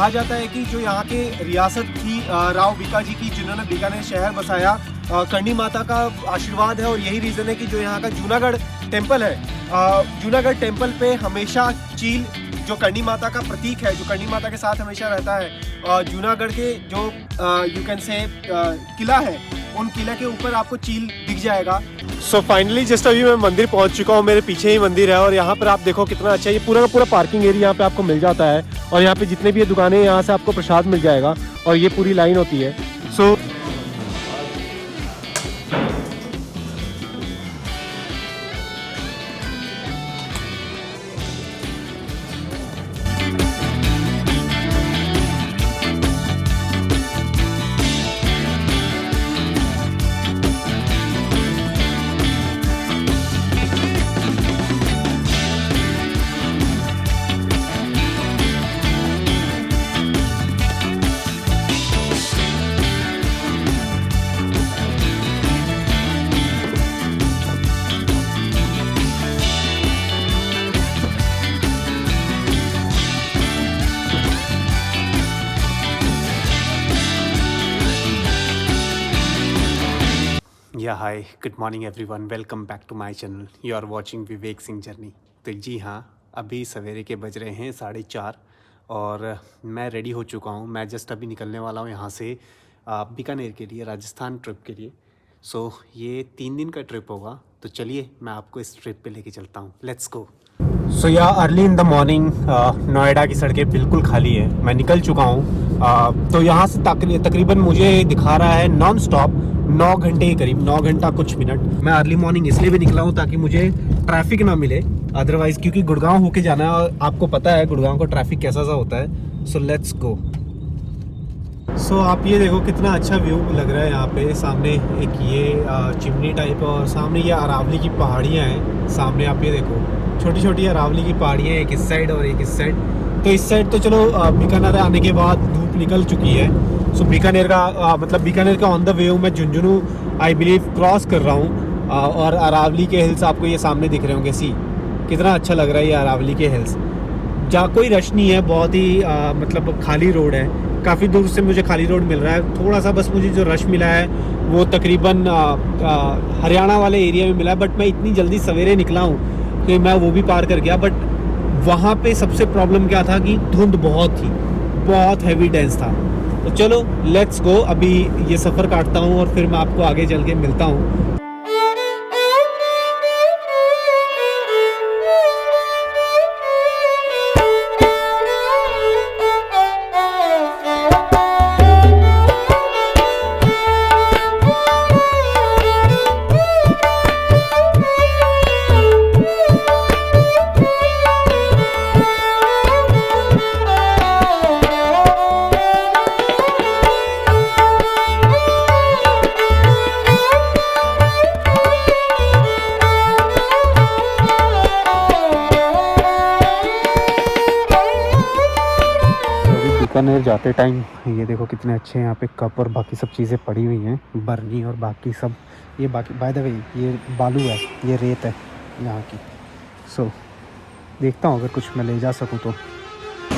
कहा जाता है कि जो यहाँ के रियासत थी राव बीकाजी की, जिन्होंने बीकानेर शहर बसाया, करणी माता का आशीर्वाद है और यही रीज़न है कि जो यहाँ का जूनागढ़ टेम्पल है, जूनागढ़ टेम्पल पे हमेशा चील जो करणी माता का प्रतीक है, जो करणी माता के साथ हमेशा रहता है, जूनागढ़ के जो यू कैन से किला है, उन किला के ऊपर आपको चील दिख जाएगा। सो फाइनली जस्ट अभी मैं मंदिर पहुंच चुका हूँ, मेरे पीछे ही मंदिर है और यहाँ पर आप देखो कितना अच्छा, ये पूरा का पूरा पार्किंग एरिया यहाँ पे आपको मिल जाता है और यहाँ पे जितने भी दुकानें हैं यहाँ से आपको प्रसाद मिल जाएगा और ये पूरी लाइन होती है। So yeah hi, good morning everyone, welcome back to my channel. You are watching Vivek Singh journey. तो जी हाँ, अभी सवेरे के बज रहे हैं 4:30 और मैं रेडी हो चुका हूँ। मैं जस्ट अभी निकलने वाला हूँ यहाँ से बीकानेर के लिए, राजस्थान ट्रिप के लिए। सो ये 3 दिन का ट्रिप होगा, तो चलिए मैं आपको इस ट्रिप पे लेके चलता हूँ। Let's go. So yeah early in the morning Noida की सड़कें बिल्कुल खाली है, मैं निकल चुका हूँ। तो यहाँ से तकरीबन मुझे दिखा रहा है नॉन स्टॉप 9 घंटे के करीब, 9 घंटा कुछ मिनट। मैं अर्ली मॉर्निंग इसलिए भी निकला हूँ ताकि मुझे ट्रैफिक ना मिले, अदरवाइज क्योंकि गुड़गांव होके जाना है और आपको पता है गुड़गांव का ट्रैफिक कैसा सा होता है। So let's go. सो आप ये देखो कितना अच्छा व्यू लग रहा है यहाँ पे। सामने एक ये चिमनी टाइप और सामने ये अरावली की पहाड़ियाँ हैं। सामने आप ये देखो छोटी छोटी अरावली की पहाड़ियाँ, एक इस साइड और एक इस साइड। तो इस साइड तो चलो बीकानेर आने के बाद धूप निकल चुकी है। सो बीकानेर का मतलब बीकानेर का ऑन द वे हूँ मैं, झुंझुनू आई बिलीव क्रॉस कर रहा हूँ और अरावली के हिल्स आपको ये सामने दिख रहे होंगे। सी कितना अच्छा लग रहा है ये अरावली के हिल्स। जहाँ कोई रश नहीं है, बहुत ही मतलब खाली रोड है। काफ़ी दूर से मुझे खाली रोड मिल रहा है, थोड़ा सा बस मुझे जो रश मिला है वो तकरीबन हरियाणा वाले एरिया में मिला है। बट मैं इतनी जल्दी सवेरे निकला हूँ कि मैं वो भी पार कर गया। बट वहाँ पे सबसे प्रॉब्लम क्या था कि धुंध बहुत थी, बहुत हैवी डेंस था। तो चलो लेट्स गो, अभी ये सफ़र काटता हूँ और फिर मैं आपको आगे चल के मिलता हूँ। बीकानेर जाते टाइम ये देखो कितने अच्छे यहाँ पे कप और बाकी सब चीज़ें पड़ी हुई हैं, बर्नी और बाकी सब। ये बाकी बाय द वे ये बालू है, ये रेत है यहाँ की। सो देखता हूँ अगर कुछ मैं ले जा सकूँ तो।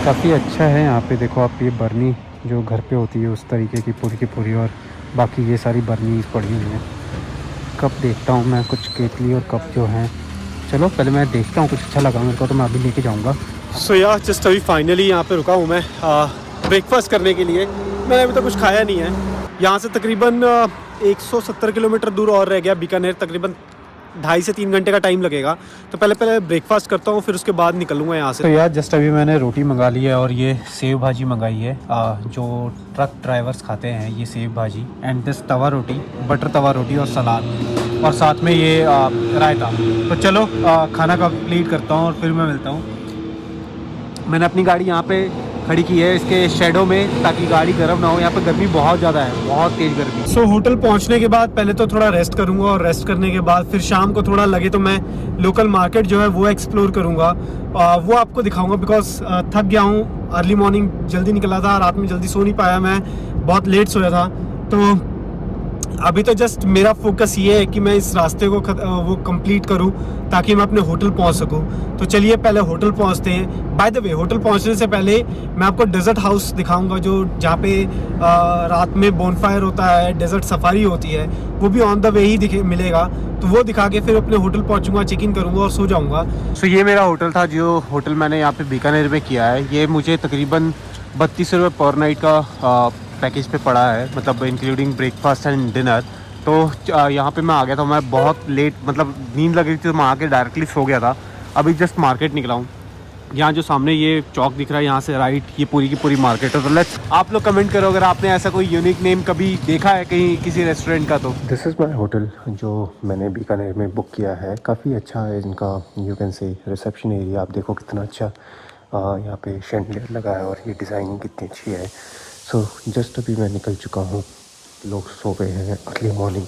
काफ़ी अच्छा है यहाँ पे। देखो आप, ये बर्नी जो घर पे होती है उस तरीके की पूरी और बाकी ये सारी बर्नी पड़ी हुई हैं। कप देखता हूँ मैं, कुछ केतली और कप जो हैं। चलो पहले मैं देखता हूँ, कुछ अच्छा लगा मेरे को तो मैं अभी लेके जाऊँगा। सो यार जस्ट अभी फाइनली यहाँ पे रुका हूँ मैं ब्रेकफास्ट करने के लिए। मैंने अभी तक कुछ खाया नहीं है। यहाँ से तकरीबन 170 किलोमीटर दूर और रह गया बीकानेर, तकरीबन 2.5 से 3 घंटे का टाइम लगेगा। तो पहले ब्रेकफास्ट करता हूँ, फिर उसके बाद निकलूँगा यहाँ से। तो यार जस्ट अभी मैंने रोटी मंगा ली है और ये सेव भाजी मंगाई है, जो ट्रक ड्राइवर्स खाते हैं ये sev bhaji, and this tava roti, butter tava roti और सलाद और साथ में ये रायता। तो चलो खाना कंप्लीट करता हूँ और फिर मैं मिलता हूँ। मैंने अपनी गाड़ी यहाँ पे खड़ी की है इसके शेडो में ताकि गाड़ी गर्म ना हो। यहाँ पे गर्मी बहुत ज़्यादा है, बहुत तेज़ गर्मी। सो होटल पहुँचने के बाद पहले तो थोड़ा रेस्ट करूँगा और रेस्ट करने के बाद फिर शाम को थोड़ा लगे तो मैं लोकल मार्केट जो है वो एक्सप्लोर करूँगा, वो आपको दिखाऊँगा। बिकॉज थक गया हूँ, अर्ली मॉर्निंग जल्दी निकला था, रात में जल्दी सो नहीं पाया, मैं बहुत लेट सोया था। तो अभी तो जस्ट मेरा फोकस ये है कि मैं इस रास्ते को वो कंप्लीट करूं ताकि मैं अपने होटल पहुंच सकूं। तो चलिए पहले होटल पहुंचते हैं। बाय द वे, होटल पहुंचने से पहले मैं आपको डेजर्ट हाउस दिखाऊंगा, जो जहाँ पे रात में बोनफायर होता है, डेजर्ट सफारी होती है, वो भी ऑन द वे ही मिलेगा। तो वो दिखा के फिर अपने होटल पहुंचूंगा, चेक इन करूंगा और सो जाऊंगा। सो ये मेरा होटल था, जो होटल मैंने यहाँ पे बीकानेर में किया है। ये मुझे तकरीबन 32 रुपये पर नाइट का पैकेज पे पड़ा है, मतलब इंक्लूडिंग ब्रेकफास्ट एंड डिनर। तो यहाँ पे मैं आ गया था, मैं बहुत लेट, मतलब नींद लग रही थी तो मैं आके डायरेक्टली सो गया था। अभी जस्ट मार्केट निकला हूँ। यहाँ जो सामने ये चौक दिख रहा है, यहाँ से राइट ये पूरी की पूरी मार्केट है। तो लेट्स, आप लोग कमेंट करो अगर आपने ऐसा कोई यूनिक नेम कभी देखा है कहीं किसी रेस्टोरेंट का। तो दिस इज़ माई होटल जो मैंने बीकानेर में बुक किया है। काफ़ी अच्छा है इनका, you can say reception area. आप देखो कितना अच्छा यहाँ पे शैंडलियर लगा है और ये डिज़ाइनिंग कितनी अच्छी है। सो जस्ट अभी मैं निकल चुका हूँ। लोग सो गए हैं, अर्ली मॉर्निंग,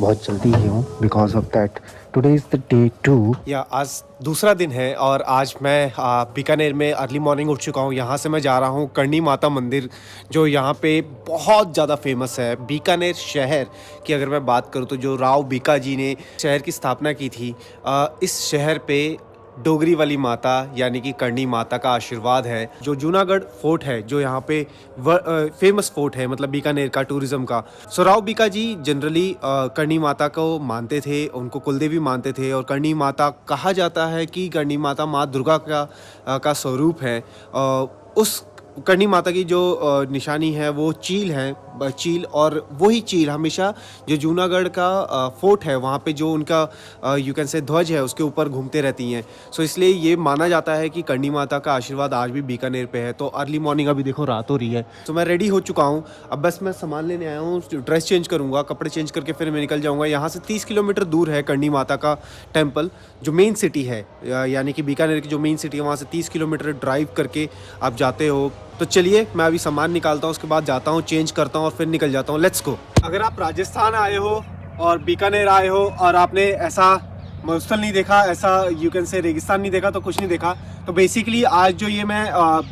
बहुत जल्दी ही हूँ because of that today is the day 2 या आज दूसरा दिन है। और आज मैं बीकानेर में अर्ली मॉर्निंग उठ चुका हूँ। यहाँ से मैं जा रहा हूँ करणी माता मंदिर, जो यहाँ पे बहुत ज़्यादा फेमस है। बीकानेर शहर की अगर मैं बात करूँ तो जो राव बीका जी ने शहर की स्थापना की थी, इस शहर पे डोगरी वाली माता यानी कि करणी माता का आशीर्वाद है। जो जूनागढ़ फोर्ट है, जो यहाँ पे फेमस फोर्ट है, मतलब बीकानेर का टूरिज्म का। सो राव बीका जी जनरली करणी माता को मानते थे, उनको कुलदेवी मानते थे। और करणी माता कहा जाता है कि करणी माता माँ दुर्गा का स्वरूप है। उस करणी माता की जो निशानी है वो चील है, चील। और वही चील हमेशा जो जूनागढ़ का फोर्ट है, वहाँ पे जो उनका यू कैन से ध्वज है, उसके ऊपर घूमते रहती हैं। सो इसलिए ये माना जाता है कि करणी माता का आशीर्वाद आज भी बीकानेर पे है। तो अर्ली मॉर्निंग, अभी देखो रात हो रही है, तो मैं रेडी हो चुका हूँ। अब बस मैं सामान लेने आया हूँ, ड्रेस चेंज करूँगा, कपड़े चेंज करके फिर मैं निकल जाऊँगा। यहाँ से 30 किलोमीटर दूर है करणी माता का टेम्पल, जो मेन सिटी है, यानी कि बीकानेर की जो मेन सिटी है, वहाँ से 30 किलोमीटर ड्राइव करके आप जाते हो। तो चलिए मैं अभी सामान निकालता हूँ, उसके बाद जाता हूँ, चेंज करता हूँ और फिर निकल जाता हूँ। Let's go. अगर आप राजस्थान आए हो और बीकानेर आए हो और आपने ऐसा मरुस्थल नहीं देखा, ऐसा यू कैन से रेगिस्तान नहीं देखा, तो कुछ नहीं देखा। तो बेसिकली आज जो ये मैं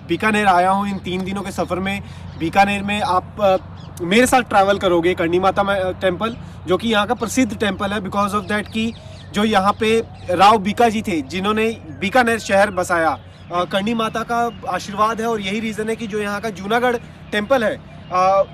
बीकानेर आया हूँ, इन 3 दिनों के सफ़र में बीकानेर में आप मेरे साथ ट्रैवल करोगे। करणी माता टेम्पल, जो कि यहाँ का प्रसिद्ध टेम्पल है, बिकॉज ऑफ दैट कि जो यहाँ पे राव बीका जी थे, जिन्होंने बीकानेर शहर बसाया, करणी माता का आशीर्वाद है। और यही रीज़न है कि जो यहाँ का जूनागढ़ टेम्पल है,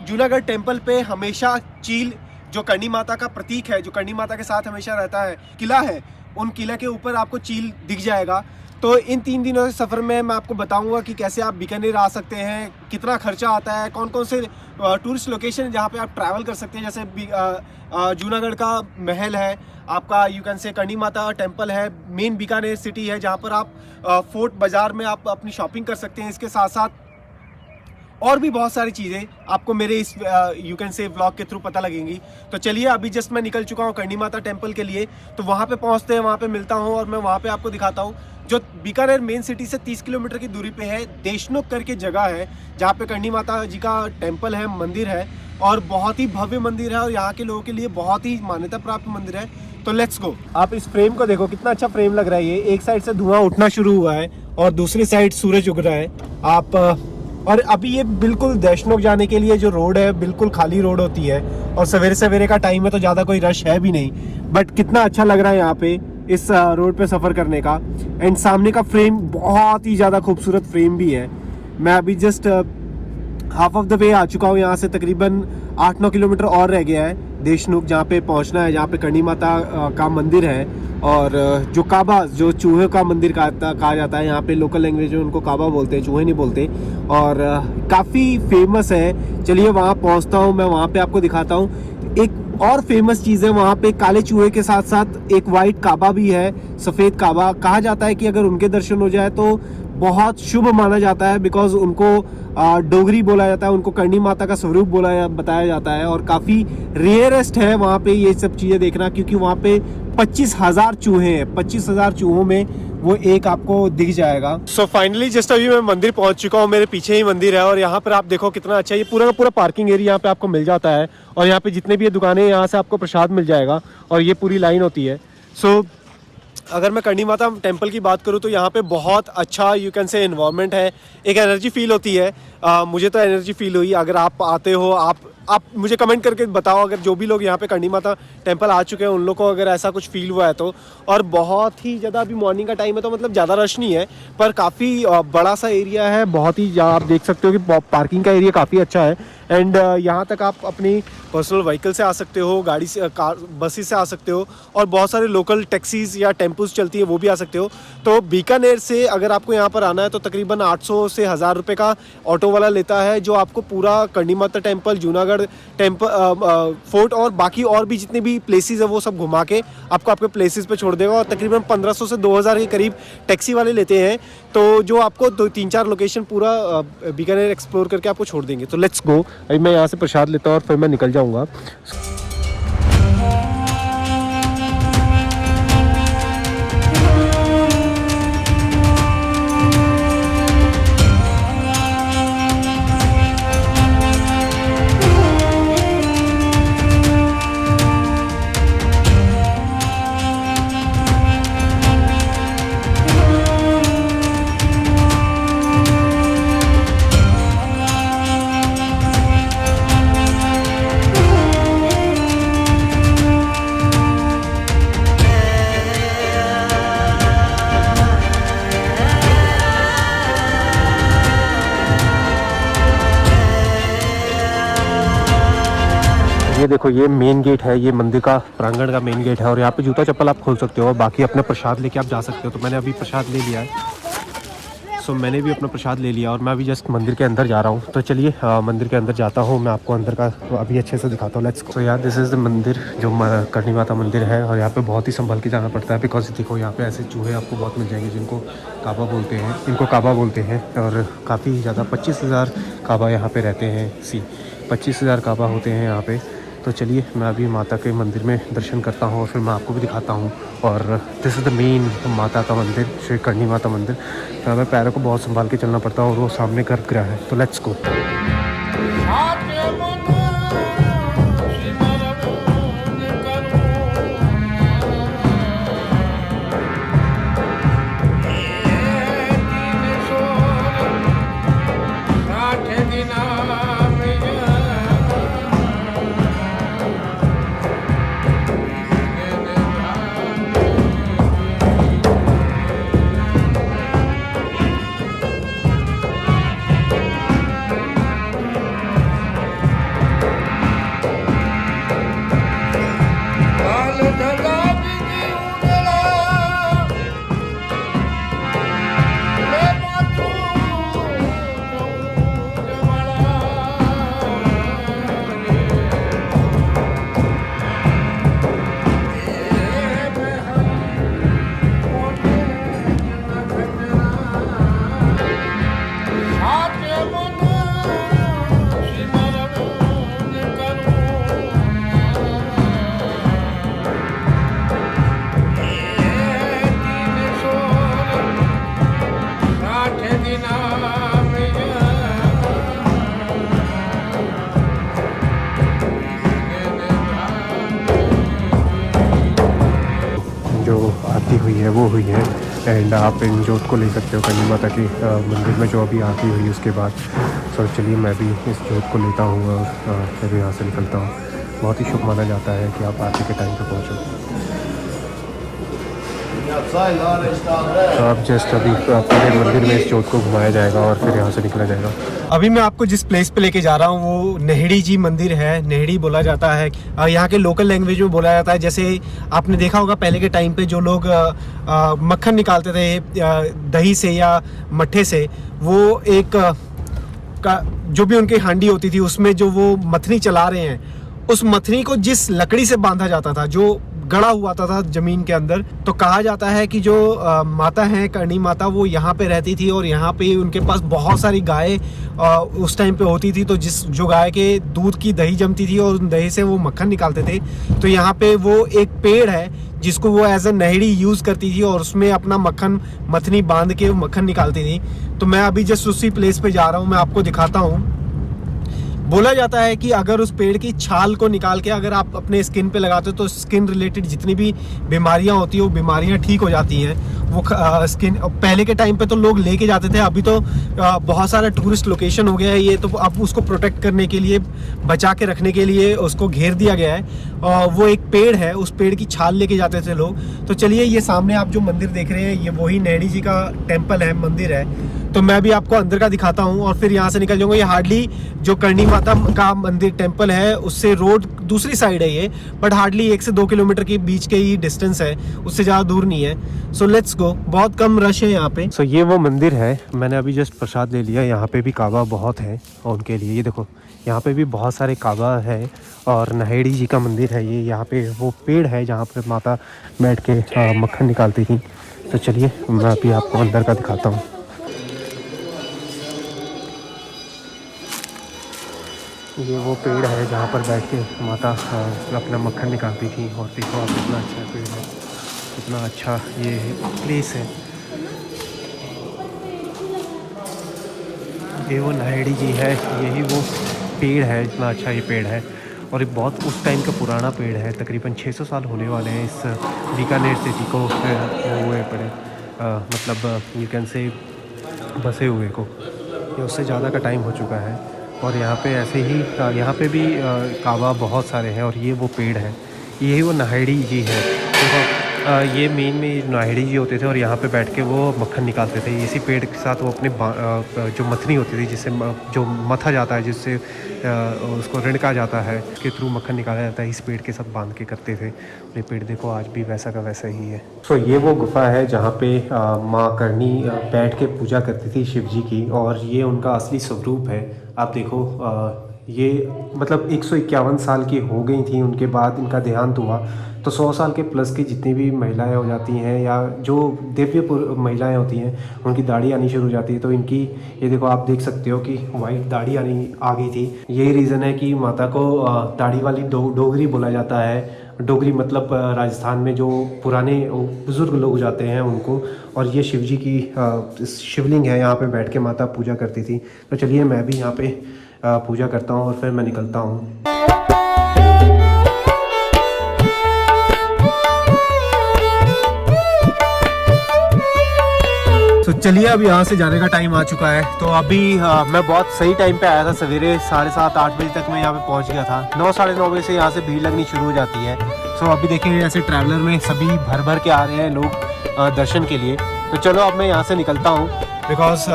जूनागढ़ टेम्पल पे हमेशा चील, जो करणी माता का प्रतीक है, जो करणी माता के साथ हमेशा रहता है, किला है, उन किले के ऊपर आपको चील दिख जाएगा। तो इन 3 दिनों के सफ़र में मैं आपको बताऊंगा कि कैसे आप बीकानेर आ सकते हैं, कितना खर्चा आता है, कौन कौन से टूरिस्ट लोकेशन जहाँ पे आप ट्रैवल कर सकते हैं। जैसे जूनागढ़ का महल है, आपका you can say Karni Mata temple है, मेन बीकानेर सिटी है, जहाँ पर आप फोर्ट बाज़ार में आप अपनी शॉपिंग कर सकते हैं। इसके साथ साथ और भी बहुत सारी चीज़ें आपको मेरे इस यू कैन से व्लॉग के थ्रू पता लगेंगी। तो चलिए, अभी जस्ट मैं निकल चुका हूँ करणी माता टेम्पल के लिए। तो वहाँ पे पहुँचते हैं, वहाँ पे मिलता हूँ और मैं वहाँ पे आपको दिखाता हूँ। जो बीकानेर मेन सिटी से 30 किलोमीटर की दूरी पे है, देशनोक करके जगह है, जहाँ पे करणी माता जी का टेम्पल है, मंदिर है, और बहुत ही भव्य मंदिर है और यहाँ के लोगों के लिए बहुत ही मान्यता प्राप्त मंदिर है। तो लेट्स गो। आप इस फ्रेम को देखो, कितना अच्छा फ्रेम लग रहा है। ये एक साइड से धुआं उठना शुरू हुआ है और दूसरी साइड सूरज उग रहा है। आप और अभी ये बिल्कुल देशनोक जाने के लिए जो रोड है, बिल्कुल खाली रोड होती है और सवेरे सवेरे का टाइम है, तो ज़्यादा कोई रश है भी नहीं। बट कितना अच्छा लग रहा है यहाँ पे इस रोड पे सफ़र करने का। एंड सामने का फ्रेम बहुत ही ज़्यादा खूबसूरत फ्रेम भी है। मैं अभी just half of the way आ चुका हूँ। यहाँ से तकरीबन 8-9 किलोमीटर और रह गया है देशनोक, जहाँ पे पहुँचना है, जहाँ पे करणी माता का मंदिर है। और जो काबा, जो चूहे का मंदिर कहा जाता है, यहाँ पे लोकल लैंग्वेज में उनको काबा बोलते हैं, चूहे नहीं बोलते। और काफ़ी फेमस है। चलिए वहाँ पहुँचता हूँ, मैं वहाँ पे आपको दिखाता हूँ। एक और फेमस चीज़ है वहाँ पे, काले चूहे के साथ साथ एक वाइट काबा भी है, सफ़ेद काबा। कहा जाता है कि अगर उनके दर्शन हो जाए तो बहुत शुभ माना जाता है, बिकॉज उनको डोगरी बोला जाता है, उनको करणी माता का स्वरूप बताया जाता है। और काफ़ी रेयरेस्ट है वहाँ पे ये सब चीज़ें देखना, क्योंकि वहाँ पे 25,000 चूहे हैं। 25,000 चूहों में वो एक आपको दिख जाएगा। सो फाइनली जस्ट अभी मैं मंदिर पहुँच चुका हूँ। मेरे पीछे ही मंदिर है और यहाँ पर आप देखो कितना अच्छा, ये पूरा का पूरा पार्किंग एरिया यहाँ पे आपको मिल जाता है। और यहाँ पे जितने भी ये दुकानें हैं, यहाँ से आपको प्रसाद मिल जाएगा और ये पूरी लाइन होती है। सो अगर मैं करणी माता टेम्पल की बात करूँ तो यहाँ पे बहुत अच्छा यू कैन से एनवायरनमेंट है, एक एनर्जी फील होती है। मुझे तो एनर्जी फील हुई। अगर आप आते हो, आप आप मुझे कमेंट करके बताओ, अगर जो भी लोग यहाँ पे करणी माता टेम्पल आ चुके हैं उन लोग को अगर ऐसा कुछ फील हुआ है तो। और बहुत ही ज़्यादा अभी मॉर्निंग का टाइम है तो मतलब ज़्यादा रश नहीं है, पर काफ़ी बड़ा सा एरिया है, बहुत ही आप देख सकते हो कि पार्किंग का एरिया काफ़ी अच्छा है। एंड यहाँ तक आप अपनी पर्सनल व्हीकल से आ सकते हो, गाड़ी से, कार, बसेस से आ सकते हो, और बहुत सारे लोकल टैक्सीज या टेम्पोज चलती है वो भी आ सकते हो। तो बीकानेर से अगर आपको यहाँ पर आना है तो तकरीबन 800 से 1000 रुपये का ऑटो वाला लेता है, जो आपको पूरा Karni Mata temple, Junagadh temple, fort और बाकी और भी जितने भी प्लेसेस है वो सब घुमा के आपको आपके प्लेसेस पे छोड़ देगा। और तकरीबन 1500 से 2000 के करीब टैक्सी वाले लेते हैं, तो जो आपको 2-3-4 लोकेशन पूरा बीकानेर एक्सप्लोर करके आपको छोड़ देंगे। तो लेट्स गो। अभी मैं यहाँ से प्रसाद लेता हूँ और फिर मैं निकल जाऊँगा। ये देखो, ये मेन गेट है, ये मंदिर का प्रांगण का मेन गेट है, और यहाँ पे जूता चप्पल आप खोल सकते हो, बाकी अपना प्रसाद लेके आप जा सकते हो। तो मैंने अभी प्रसाद ले लिया है, मैंने भी अपना प्रसाद ले लिया और मैं अभी जस्ट मंदिर के अंदर जा रहा हूँ। तो चलिए मंदिर के अंदर जाता हूँ, मैं आपको अंदर का अभी अच्छे से दिखाता हूँ। Let's go. तो यार दिस इज़ द मंदिर, जो करणी माता मंदिर है, और यहाँ पे बहुत ही संभल के जाना पड़ता है, बिकॉज देखो यहाँ पे ऐसे चूहे आपको बहुत मिल जाएंगे जिनको काबा बोलते हैं, इनको काबा बोलते हैं, और काफ़ी ज़्यादा 25,000 काबा यहाँ पे रहते हैं। 25,000 काबा होते हैं यहाँ पे। तो चलिए मैं अभी माता के मंदिर में दर्शन करता हूँ और फिर मैं आपको भी दिखाता हूँ। और दिस इज़ द मेन माता का मंदिर, श्री करणी माता मंदिर। तो हमें पैरों को बहुत संभाल के चलना पड़ता है, और वो सामने गर्भगृह है। तो लेट्स गो। जो आरती हुई है वो हुई है, एंड आप इन जोत को ले सकते हो करणी माता की मंदिर में जो अभी आरती हुई उसके बाद। सो चलिए मैं भी इस जोत को लेता हूँ और फिर यहाँ से निकलता हूँ। बहुत ही शुभ माना जाता है कि आप आरती के टाइम पर पहुँचो। तो अब जस्ट अभी पूरे मंदिर में इस जोत को घुमाया जाएगा और फिर यहाँ से निकला जाएगा। अभी मैं आपको जिस प्लेस पे लेके जा रहा हूँ वो नेहड़ी जी मंदिर है। नेहड़ी बोला जाता है, यहाँ के लोकल लैंग्वेज में बोला जाता है। जैसे आपने देखा होगा पहले के टाइम पे जो लोग मक्खन निकालते थे दही से या मट्ठे से, वो एक जो भी उनकी हांडी होती थी उसमें जो वो मथनी चला रहे हैं, उस मथनी को जिस लकड़ी से बांधा जाता था, जो गड़ा हुआ था जमीन के अंदर, तो कहा जाता है कि जो माता है करणी माता, वो यहाँ पे रहती थी और यहाँ पे उनके पास बहुत सारी गाय उस टाइम पे होती थी। तो जो गाय के दूध की दही जमती थी और उन दही से वो मक्खन निकालते थे। तो यहाँ पे वो एक पेड़ है जिसको वो एज अ नहड़ी यूज करती थी और उसमें अपना मक्खन मथनी बांध के मक्खन निकालती थी। तो मैं अभी जस्ट उसी प्लेस पे जा रहा हूँ, मैं आपको दिखाता हूँ बोला जाता है कि अगर उस पेड़ की छाल को निकाल के अगर आप अपने स्किन पे लगाते हो तो स्किन रिलेटेड जितनी भी बीमारियां होती है वो बीमारियां ठीक हो जाती हैं। वो स्किन पहले के टाइम पे तो लोग लेके जाते थे, अभी तो बहुत सारा टूरिस्ट लोकेशन हो गया है ये, तो अब उसको प्रोटेक्ट करने के लिए, बचा के रखने के लिए उसको घेर दिया गया है। वो एक पेड़ है, उस पेड़ की छाल लेके जाते थे लोग। तो चलिए, ये सामने आप जो मंदिर देख रहे हैं ये वही नेहड़ी जी का टेम्पल है, मंदिर है। तो मैं भी आपको अंदर का दिखाता हूँ और फिर यहाँ से निकल जाऊँगा। ये हार्डली जो करणी माता का मंदिर टेम्पल है उससे रोड दूसरी साइड है ये, बट हार्डली 1 से 2 किलोमीटर के बीच के ही डिस्टेंस है, उससे ज़्यादा दूर नहीं है। So let's go. बहुत कम रश है यहाँ पे। सो ये वो मंदिर है, मैंने अभी जस्ट प्रसाद ले लिया। यहाँ पे भी काबा बहुत है और उनके लिए, ये देखो यहाँ पे भी बहुत सारे काबा है और नहेड़ी जी का मंदिर है ये। यहाँ पे वो पेड़ है जहाँ पे माता बैठ के मक्खन निकालती थी। तो चलिए मैं अभी आपको अंदर का दिखाता हूँ। ये वो पेड़ है जहाँ पर बैठ के माता अपना मक्खन निकालती थी। और देखो आप, कितना अच्छा पेड़ है, कितना अच्छा ये प्लेस है। ये वो नहेड़ी जी है, यही वो पेड़ है, इतना अच्छा ये पेड़ है। और ये बहुत उस टाइम का पुराना पेड़ है, तकरीबन 600 साल होने वाले हैं इस बीकानेर सिटी को हुए पड़े, मतलब यू कैन से बसे हुए को। ये उससे ज़्यादा का टाइम हो चुका है। और यहाँ पे ऐसे ही यहाँ पे भी काबा बहुत सारे हैं। और ये वो पेड़ है, यही वो नहेड़ी जी है। देखो ये मेन में नहेड़ी जी होते थे और यहाँ पे बैठ के वो मक्खन निकालते थे। इसी पेड़ के साथ वो अपने जो मथनी होती थी, जिससे जो मथा जाता है, जिससे उसको रिड़का जाता है, उसके थ्रू मक्खन निकाला जाता है, इस पेड़ के साथ बांध के करते थे। ये पेड़ देखो आज भी वैसा का वैसा ही है। तो ये वो गुफा है जहाँ पे माँ करणी बैठ के पूजा करती थी शिव जी की, और ये उनका असली स्वरूप है। आप देखो ये मतलब 151 साल की हो गई थी, उनके बाद इनका देहांत हुआ। तो 100 साल के प्लस की जितनी भी महिलाएं हो जाती हैं या जो दिव्य महिलाएं होती हैं, उनकी दाढ़ी आनी शुरू हो जाती है। तो इनकी ये देखो, आप देख सकते हो कि वाइट दाढ़ी आ गई थी। यही रीज़न है कि माता को दाढ़ी वाली डोगरी बोला जाता है। डोगरी मतलब राजस्थान में जो पुराने बुज़ुर्ग लोग जाते हैं उनको। और ये शिव जी की शिवलिंग है, यहाँ पे बैठ के माता पूजा करती थी। तो चलिए मैं भी यहाँ पे पूजा करता हूँ और फिर मैं निकलता हूँ। तो चलिए अब यहाँ से जाने का टाइम आ चुका है। तो अभी मैं बहुत सही टाइम पे आया था, सवेरे 7:30-8 बजे तक मैं यहाँ पे पहुँच गया था। 9-9:30 बजे से यहाँ से भीड़ लगनी शुरू हो जाती है। सो अभी देखिए ऐसे ट्रैवलर में सभी भर भर के आ रहे हैं लोग दर्शन के लिए। तो चलो अब मैं यहाँ से निकलता हूँ, बिकॉज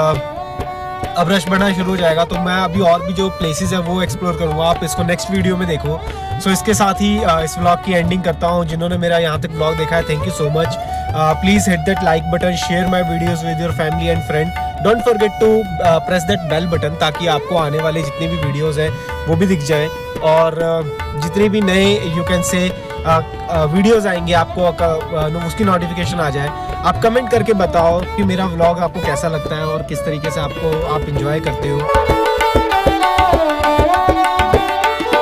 अब रश बढ़ना शुरू हो जाएगा। तो मैं अभी और भी जो प्लेसेस है वो एक्सप्लोर करूँगा, आप इसको नेक्स्ट वीडियो में देखो। सो इसके साथ ही इस व्लॉग की एंडिंग करता हूँ। जिन्होंने मेरा यहाँ तक व्लॉग देखा है, thank you so much. Please hit that like button, share my videos with your family and friend. Don't forget to press that bell button, ताकि आपको आने वाले जितने भी वीडियोज़ हैं वो भी दिख जाए। और जितने भी नए यू कैन से वीडियोज़ आएंगे आपको उसकी नोटिफिकेशन आ जाए। आप कमेंट करके बताओ कि मेरा व्लॉग आपको कैसा लगता है और किस तरीके से आप इंजॉय करते हो।